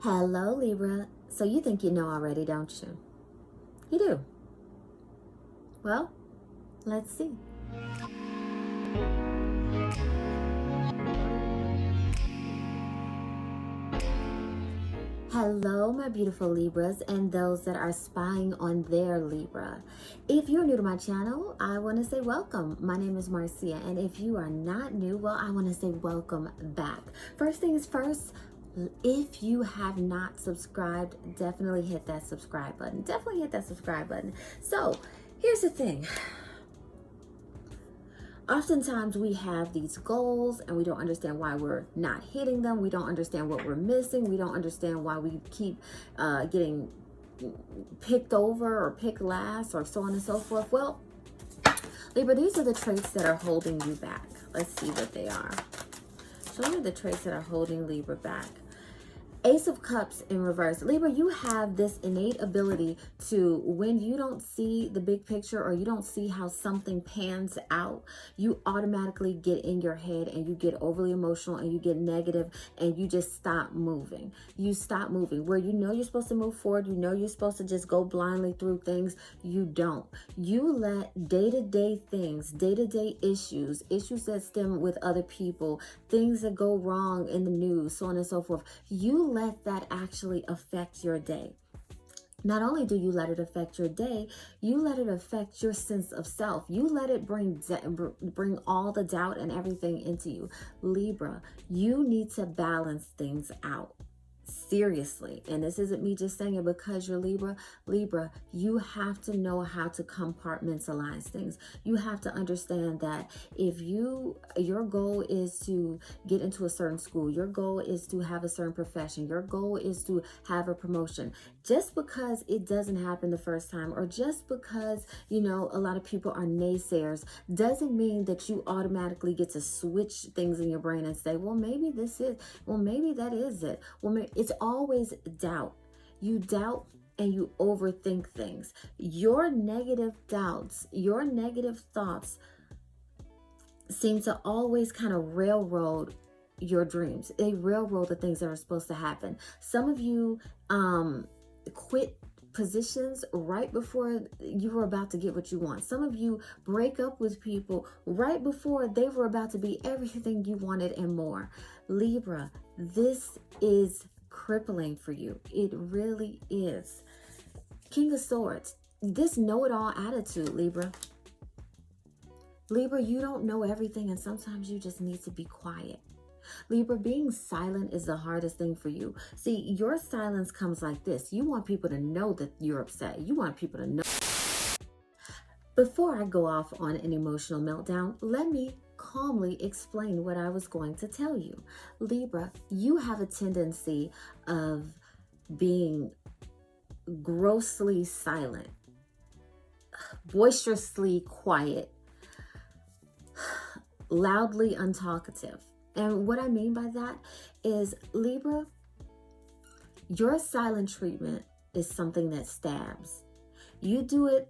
Hello, Libra. So you think you know already, don't you? You do. Well, let's see. Hello, my beautiful Libras and those that are spying on their Libra. If you're new to my channel, I want to say welcome. My name is Marcia, and if you are not new, well, I want to say welcome back. First things first, if you have not subscribed, definitely hit that subscribe button. Definitely hit that subscribe button. So, here's the thing. Oftentimes we have these goals and we don't understand why we're not hitting them. We don't understand what we're missing. We don't understand why we keep getting picked over or picked last or so on and so forth. Well, Libra, these are the traits that are holding you back. Let's see what they are. Show me the traits that are holding Libra back. Ace of Cups in reverse. Libra, you have this innate ability to, when you don't see the big picture or you don't see how something pans out, you automatically get in your head and you get overly emotional and you get negative and you just stop moving. You stop moving. Where you know you're supposed to move forward, you know you're supposed to just go blindly through things, you don't. You let day-to-day things, day-to-day issues that stem with other people, things that go wrong in the news, so on and so forth, you let that actually affect your day. Not only do you let it affect your day, you let it affect your sense of self. You let it bring all the doubt and everything into you. Libra, you need to balance things out. Seriously, and this isn't me just saying it because you're Libra, you have to know how to compartmentalize things. You have to understand that if your goal is to get into a certain school, your goal is to have a certain profession, your goal is to have a promotion, just because it doesn't happen the first time, or just because, a lot of people are naysayers, doesn't mean that you automatically get to switch things in your brain and say, well, maybe this is, well, maybe that is it. Well, it's always doubt. You doubt and you overthink things. Your negative doubts, your negative thoughts seem to always kind of railroad your dreams. They railroad the things that are supposed to happen. Some of you quit positions right before you were about to get what you want. Some of you break up with people right before they were about to be everything you wanted and more. Libra, this is crippling for you. It really is. King of Swords, this know-it-all attitude, Libra. Libra, you don't know everything, and sometimes you just need to be quiet. Libra, being silent is the hardest thing for you. See, your silence comes like this. You want people to know that you're upset. You want people to know. Before I go off on an emotional meltdown, let me calmly explain what I was going to tell you. Libra, you have a tendency of being grossly silent, boisterously quiet, loudly untalkative. And what I mean by that is, Libra, your silent treatment is something that stabs. You do it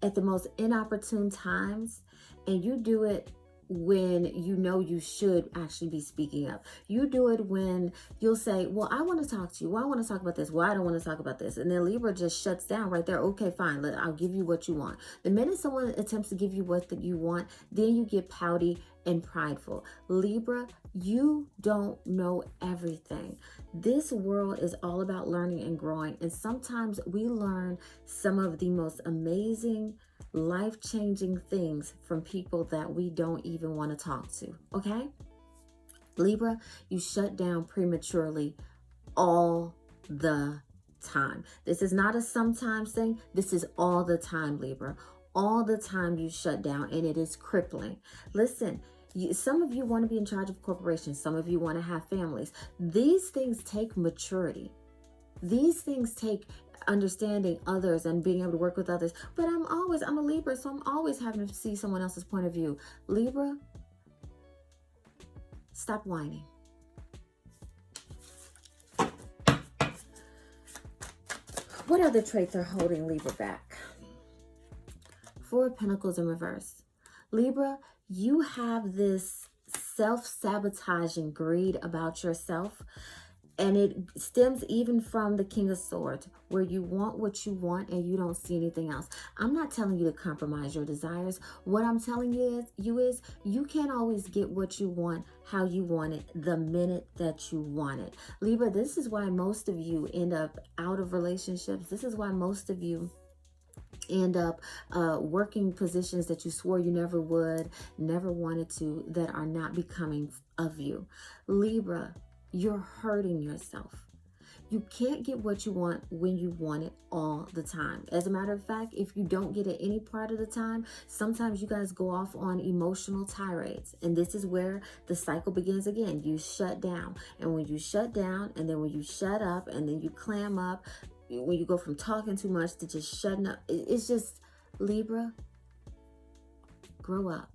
at the most inopportune times, and you do it when you know you should actually be speaking up. You do it when you'll say, well, I want to talk to you. Well, I want to talk about this. Well, I don't want to talk about this. And then Libra just shuts down right there. Okay, fine. I'll give you what you want. The minute someone attempts to give you what you want, then you get pouty and prideful. Libra, you don't know everything. This world is all about learning and growing. And sometimes we learn some of the most amazing, life-changing things from people that we don't even want to talk to, okay? Libra, you shut down prematurely all the time. This is not a sometimes thing. This is all the time, Libra. All the time you shut down, and it is crippling. Listen, some of you want to be in charge of corporations. Some of you want to have families. These things take maturity. These things take understanding others and being able to work with others. But I'm a Libra, so I'm always having to see someone else's point of view. Libra, stop whining. What other traits are holding Libra back? Four of Pentacles in reverse. Libra, you have this self-sabotaging greed about yourself. And it stems even from the King of Swords, where you want what you want and you don't see anything else. I'm not telling you to compromise your desires. What I'm telling you is you can't always get what you want how you want it the minute that you want it. Libra, this is why most of you end up out of relationships. This is why most of you end up working positions that you swore you never would, never wanted to, that are not becoming of you. Libra, you're hurting yourself. You can't get what you want when you want it all the time. As a matter of fact, if you don't get it any part of the time, sometimes you guys go off on emotional tirades. And this is where the cycle begins again. You shut down. And when you shut down, and then when you shut up, and then you clam up, when you go from talking too much to just shutting up, it's just, Libra, grow up.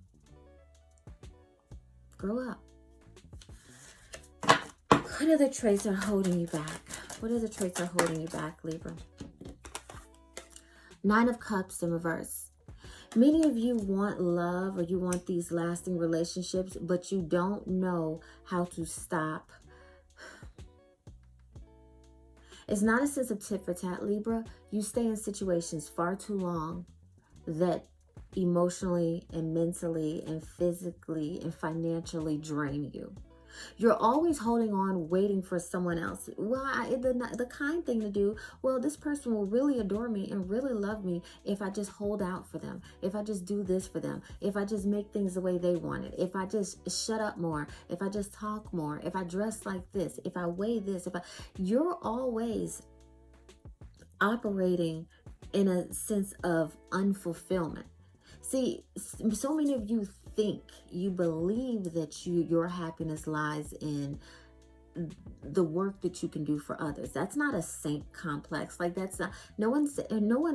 Grow up. What other traits are holding you back? What other traits are holding you back, Libra? Nine of Cups in reverse. Many of you want love, or you want these lasting relationships, but you don't know how to stop. It's not a sense of tit for tat, Libra. You stay in situations far too long that emotionally and mentally and physically and financially drain you. You're always holding on, waiting for someone else. Well, the kind thing to do, well, this person will really adore me and really love me if I just hold out for them, if I just do this for them, if I just make things the way they want it, if I just shut up more, if I just talk more, if I dress like this, if I weigh this, you're always operating in a sense of unfulfillment. See, so many of you think, you believe that your happiness lies in the work that you can do for others. That's not a saint complex. Like, that's not, no one's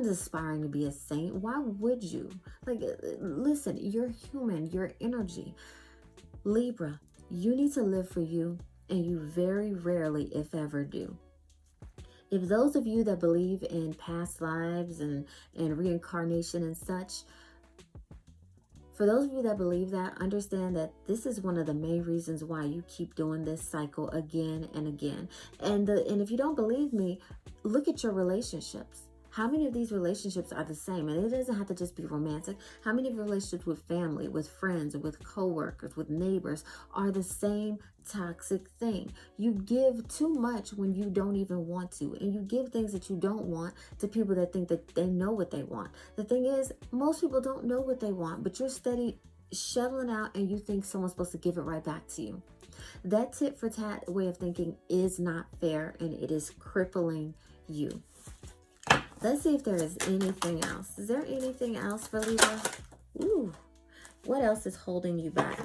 aspiring to be a saint. Why would you? Like, listen, you're human, you're energy. Libra, you need to live for you, and you very rarely, if ever, do. If those of you that believe in past lives and reincarnation and such, for those of you that believe that, understand that this is one of the main reasons why you keep doing this cycle again and again. And if you don't believe me, look at your relationships. How many of these relationships are the same? And it doesn't have to just be romantic. How many relationships with family, with friends, with coworkers, with neighbors are the same toxic thing? You give too much when you don't even want to. And you give things that you don't want to people that think that they know what they want. The thing is, most people don't know what they want, but you're steady shoveling out and you think someone's supposed to give it right back to you. That tit for tat way of thinking is not fair, and it is crippling you. Let's see if there is anything else. Is there anything else for Libra? Ooh, what else is holding you back?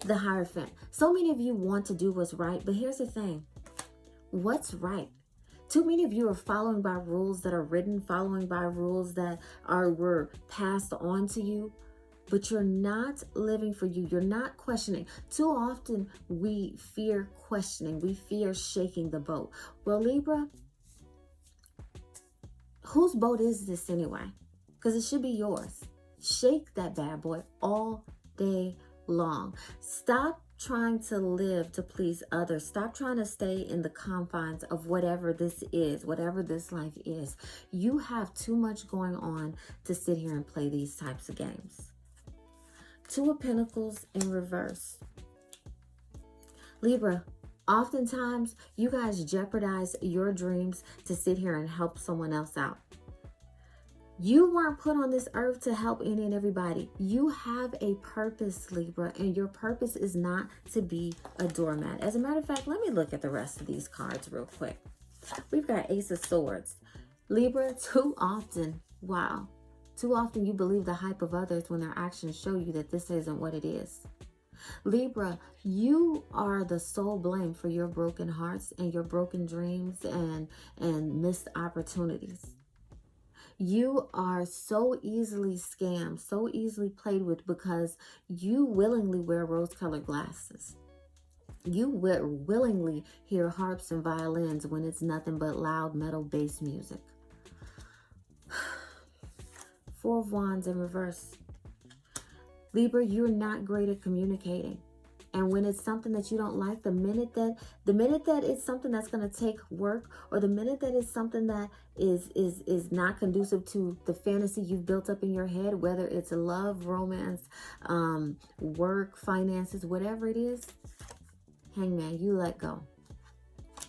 The Hierophant. So many of you want to do what's right, but here's the thing. What's right? Too many of you are following by rules that are written, following by rules that were passed on to you, but you're not living for you. You're not questioning. Too often we fear questioning. We fear shaking the boat. Well, Libra, whose boat is this anyway? Because it should be yours. Shake that bad boy all day long. Stop trying to live to please others. Stop trying to stay in the confines of whatever this is, whatever this life is. You have too much going on to sit here and play these types of games. Two of Pentacles in reverse. Libra, oftentimes, you guys jeopardize your dreams to sit here and help someone else out. You weren't put on this earth to help any and everybody. You have a purpose, Libra, and your purpose is not to be a doormat. As a matter of fact, let me look at the rest of these cards real quick. We've got Ace of Swords. Libra, too often you believe the hype of others when their actions show you that this isn't what it is. Libra, you are the sole blame for your broken hearts and your broken dreams and missed opportunities. You are so easily scammed, so easily played with, because you willingly wear rose-colored glasses. You willingly hear harps and violins when it's nothing but loud metal bass music. Four of Wands in reverse. Libra, you're not great at communicating. And when it's something that you don't like, the minute that it's something that's going to take work, or the minute that it's something that is not conducive to the fantasy you've built up in your head, whether it's love, romance, work, finances, whatever it is, Hangman, you let go.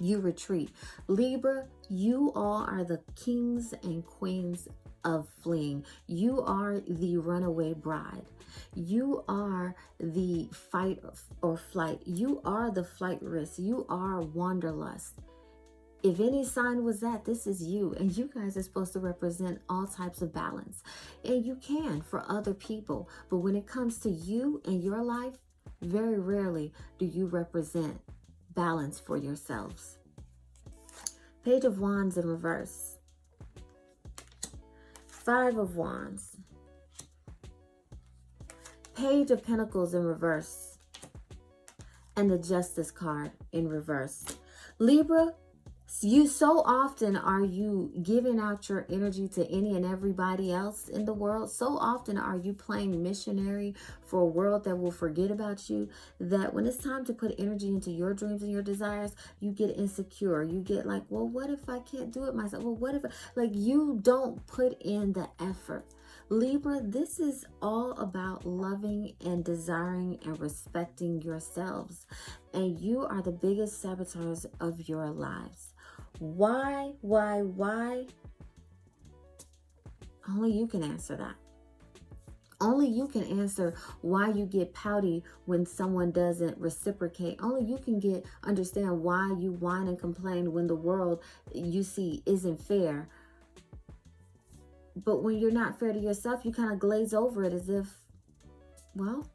You retreat. Libra, you all are the kings and queens of fleeing. You are the runaway bride. You are the fight or flight. You are the flight risk. You are wanderlust. If any sign was that, this is you. And you guys are supposed to represent all types of balance. And you can for other people. But when it comes to you and your life, very rarely do you represent balance for yourselves. Page of Wands in reverse. 5 of Wands. Page of Pentacles in reverse. And the Justice card in reverse. Libra, you so often are you giving out your energy to any and everybody else in the world. So often are you playing missionary for a world that will forget about you, that when it's time to put energy into your dreams and your desires, you get insecure. You get like, well, what if I can't do it myself? Well, what if, like, you don't put in the effort. Libra, this is all about loving and desiring and respecting yourselves. And you are the biggest saboteurs of your lives. Why? Only you can answer that. Only you can answer why you get pouty when someone doesn't reciprocate. Only you can understand why you whine and complain when the world you see isn't fair. But when you're not fair to yourself, you kind of glaze over it as if, well,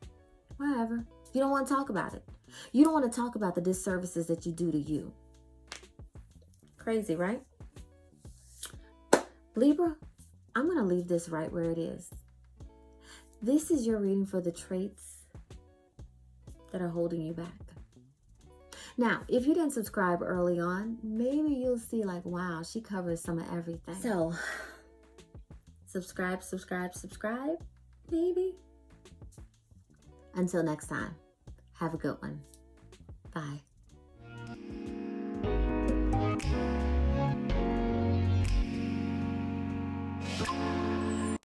whatever. You don't want to talk about it. You don't want to talk about the disservices that you do to you. Crazy, right? Libra, I'm going to leave this right where it is. This is your reading for the traits that are holding you back. Now, if you didn't subscribe early on, maybe you'll see like, wow, she covers some of everything. So, subscribe, maybe. Until next time, have a good one. Bye.